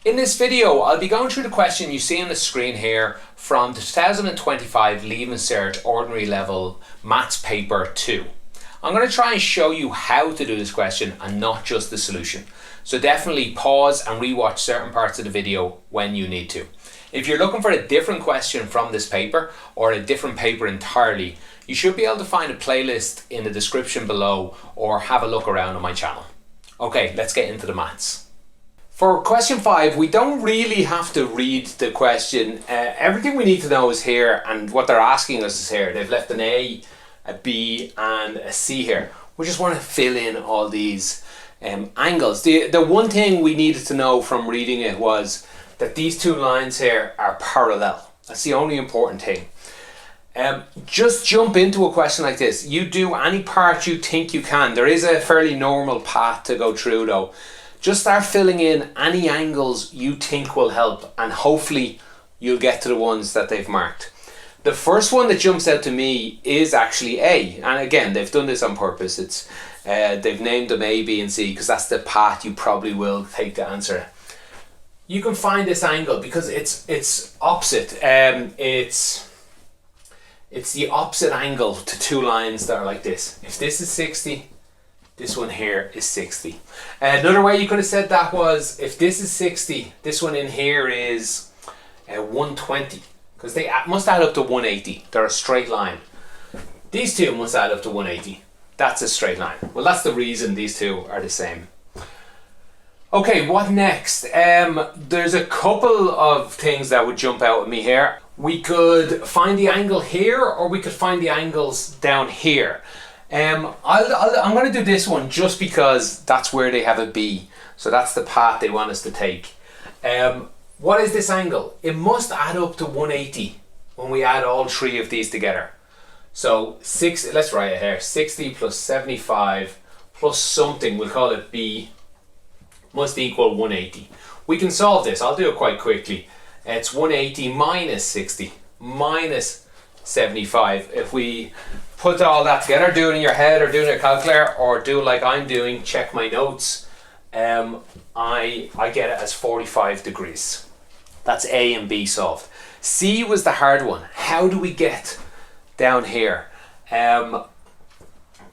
In this video, I'll be going through the question you see on the screen here from the 2025 Leaving Cert Ordinary Level Maths Paper 2. I'm going to try and show you how to do this question and not just the solution. So definitely pause and rewatch certain parts of the video when you need to. If you're looking for a different question from this paper or a different paper entirely, you should be able to find a playlist in the description below or have a look around on my channel. Okay, let's get into the maths. For question 5, we don't really have to read the question. Everything we need to know is here, and what they're asking us is here. They've left an A, a B and a C here. We just want to fill in all these angles. The one thing we needed to know from reading it was that these two lines here are parallel. That's the only important thing. Just jump into a question like this. You do any part you think you can. There is a fairly normal path to go through though. Just start filling in any angles you think will help, and hopefully you'll get to the ones that they've marked. The first one that jumps out to me is actually A, and again they've done this on purpose. It's they've named them A, B and C because that's the path you probably will take to answer it. You can find this angle because it's opposite. It's the opposite angle to two lines that are like this. If this is 60, this one here is 60. Another way you could have said that was, if this is 60, this one in here is 120, because they must add up to 180. They're a straight line. These two must add up to 180. That's a straight line. Well, that's the reason these two are the same. Okay, what next? There's a couple of things that would jump out at me here. We could find the angle here, or we could find the angles down here. I'm going to do this one just because that's where they have a B. So that's the path they want us to take. What is this angle? It must add up to 180 when we add all three of these together. So let's write it here. 60 plus 75 plus something, we'll call it B, must equal 180. We can solve this. I'll do it quite quickly. It's 180 minus 60 minus 75. If we put all that together, do it in your head or do it in a calculator or do it like I'm doing, check my notes, I get it as 45 degrees. That's A and B solved. C was the hard one. How do we get down here?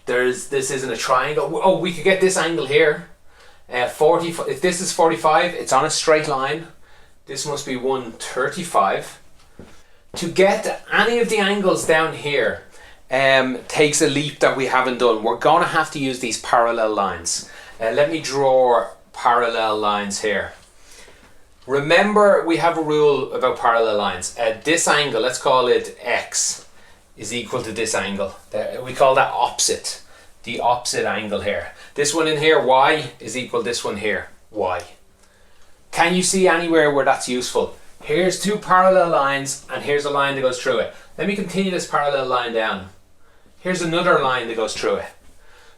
This isn't a triangle. Oh, we could get this angle here. If this is 45, it's on a straight line. This must be 135. To get any of the angles down here takes a leap that we haven't done. We're going to have to use these parallel lines. Let me draw parallel lines here. Remember, we have a rule about parallel lines. This angle, let's call it X, is equal to this angle. We call that opposite. The opposite angle here. This one in here, Y, is equal to this one here, Y. Can you see anywhere where that's useful? Here's two parallel lines and here's a line that goes through it. Let me continue this parallel line down. Here's another line that goes through it.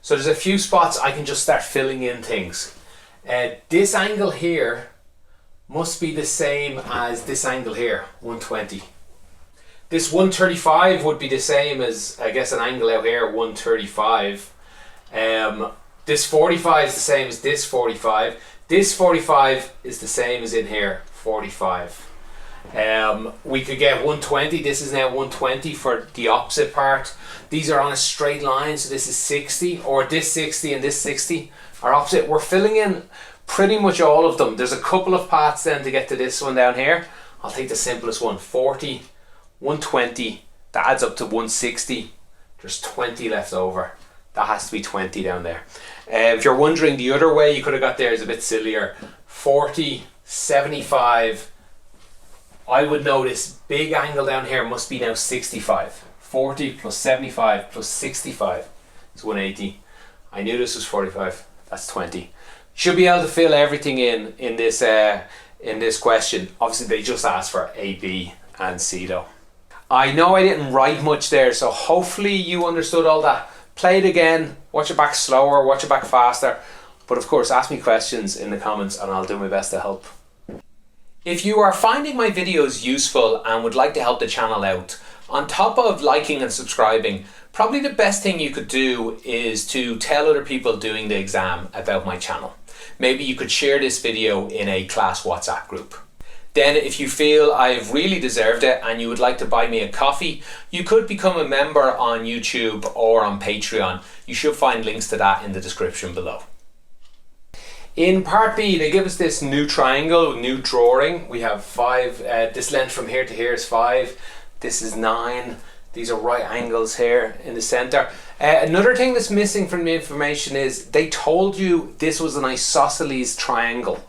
So there's a few spots I can just start filling in things. This angle here must be the same as this angle here, 120. This 135 would be the same as, I guess, an angle out here, 135. This 45 is the same as this 45. This 45 is the same as in here, 45. We could get 120. This is now 120 for the opposite part. These are on a straight line, so this is 60, or this 60 and this 60 are opposite. We're filling in pretty much all of them. There's a couple of paths then to get to this one down here. I'll take the simplest one, 40, 120, that adds up to 160. There's 20 left over. That has to be 20 down there. If you're wondering, the other way you could have got there is a bit sillier. 40, 75. I would know this big angle down here must be now 65. 40 plus 75 plus 65 is 180. I knew this was 45. That's 20. Should be able to fill everything in this question. Obviously, they just asked for A, B, and C though. I know I didn't write much there, so hopefully you understood all that. Play it again, watch it back slower, watch it back faster. But of course, ask me questions in the comments and I'll do my best to help. If you are finding my videos useful and would like to help the channel out, on top of liking and subscribing, probably the best thing you could do is to tell other people doing the exam about my channel. maybe you could share this video in a class WhatsApp group. Then if you feel I've really deserved it and you would like to buy me a coffee, you could become a member on YouTube or on Patreon. You should find links to that in the description below. In part B, they give us this new triangle, new drawing. We have 5, this length from here to here is 5, this is 9. These are right angles here in the center. Another thing that's missing from the information is they told you this was an isosceles triangle.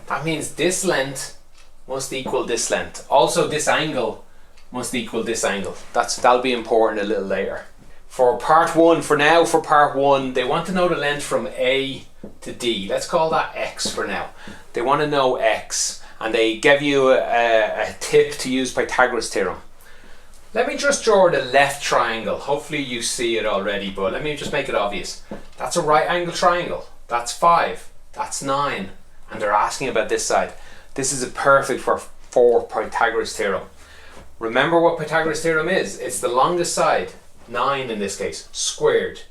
That means this length must equal this length. Also this angle must equal this angle. That'll be important a little later. For part 1, for part 1, they want to know the length from A to D. Let's call that X for now. They want to know X, and they give you a tip to use Pythagoras theorem. Let me just draw the left triangle. Hopefully you see it already, but let me just make it obvious. That's a right angle triangle. That's 5. That's 9. And they're asking about this side. This is perfect for Pythagoras theorem. Remember what Pythagoras theorem is. It's the longest side, 9 in this case, squared,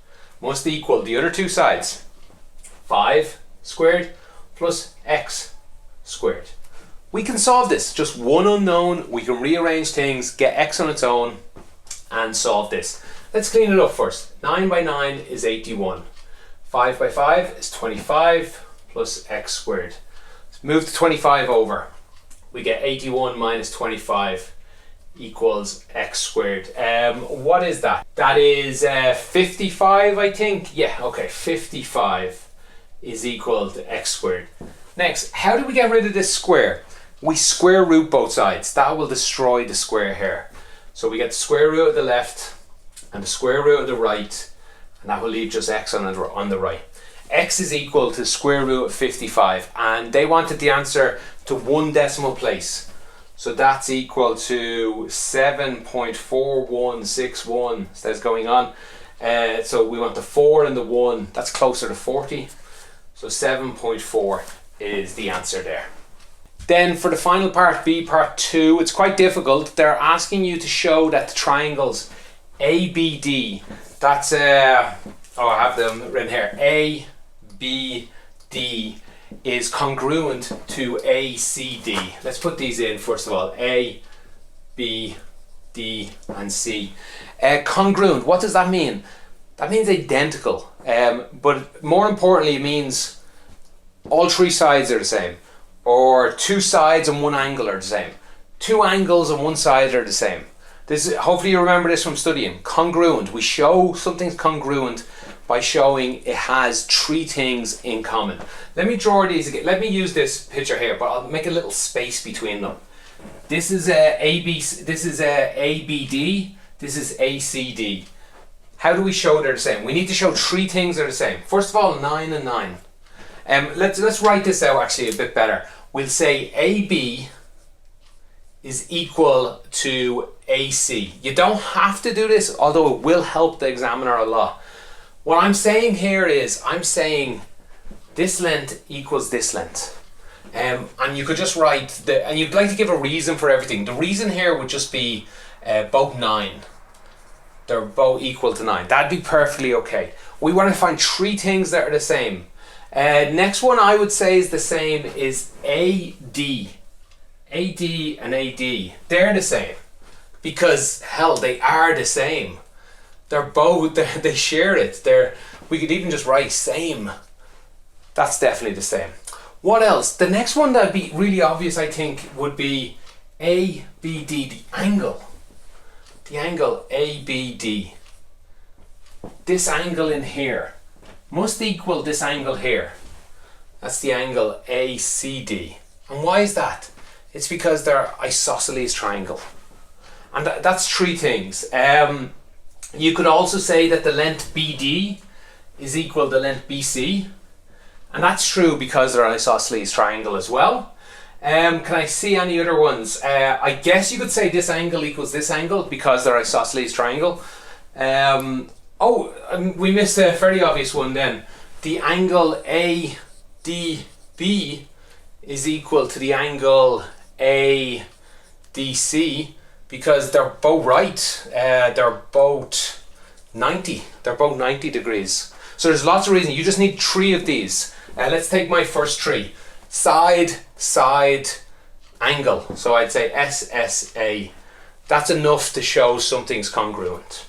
must equal the other two sides, 5 squared plus x squared. We can solve this, just one unknown. We can rearrange things, get x on its own and solve this. Let's clean it up first. 9 by 9 is 81. 5 by 5 is 25 plus x squared. Let's move the 25 over. We get 81 minus 25 equals x squared. What is that? That is 55, I think. Yeah, okay, 55 is equal to x squared. Next, how do we get rid of this square? We square root both sides. That will destroy the square here. So we get the square root of the left and the square root of the right, and that will leave just x on the right. X is equal to the square root of 55, and they wanted the answer to 1 decimal place. So that's equal to 7.4161, that's going on. So we want the 4 and the 1, that's closer to 40. So 7.4 is the answer there. Then for the final part B, part 2, it's quite difficult. They're asking you to show that the triangles ABD, that's, I have them written here, ABD is congruent to ACD. Let's put these in first of all, A, B, D and C. Congruent, what does that mean? That means identical, but more importantly it means all 3 sides are the same, or 2 sides and 1 angle are the same. 2 angles and 1 side are the same. Hopefully you remember this from studying. Congruent, we show something's congruent by showing it has 3 things in common. Let me draw these again. Let me use this picture here, but I'll make a little space between them. This is ABD, this is ABD, this is ACD. How do we show they're the same? We need to show 3 things are the same. First of all, 9 and 9. Let's write this out actually a bit better. We'll say AB is equal to AC. You don't have to do this, although it will help the examiner a lot. What I'm saying here is, I'm saying this length equals this length. And you could just write, and you'd like to give a reason for everything. The reason here would just be both 9. They're both equal to 9. That'd be perfectly okay. We want to find 3 things that are the same. Next one I would say is the same is AD. AD and AD. They're the same. Because, hell, they are the same. They're both, they share it. We could even just write same. That's definitely the same. What else? The next one that'd be really obvious, I think, would be ABD, the angle. The angle ABD. This angle in here must equal this angle here. That's the angle ACD. And why is that? It's because they're isosceles triangle. And that's 3 things. You could also say that the length BD is equal to the length BC. And that's true because they're an isosceles triangle as well. Can I see any other ones? I guess you could say this angle equals this angle because they're isosceles triangle. We missed a very obvious one then. The angle ADB is equal to the angle ADC because they're both right. They're both 90. They're both 90 degrees. So there's lots of reasons. You just need 3 of these. Let's take my first three. Side, side, angle. So I'd say SSA. That's enough to show something's congruent.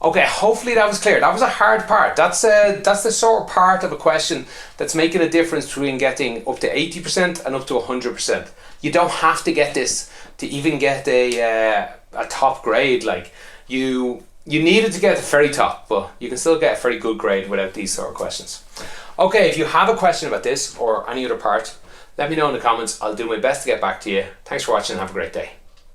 Okay, hopefully that was clear. That was a hard part. That's the sort of part of a question that's making a difference between getting up to 80% and up to 100%. You don't have to get this to even get a top grade. Like you needed to get the very top, but you can still get a very good grade without these sort of questions. Okay, if you have a question about this or any other part, let me know in the comments. I'll do my best to get back to you. Thanks for watching and have a great day.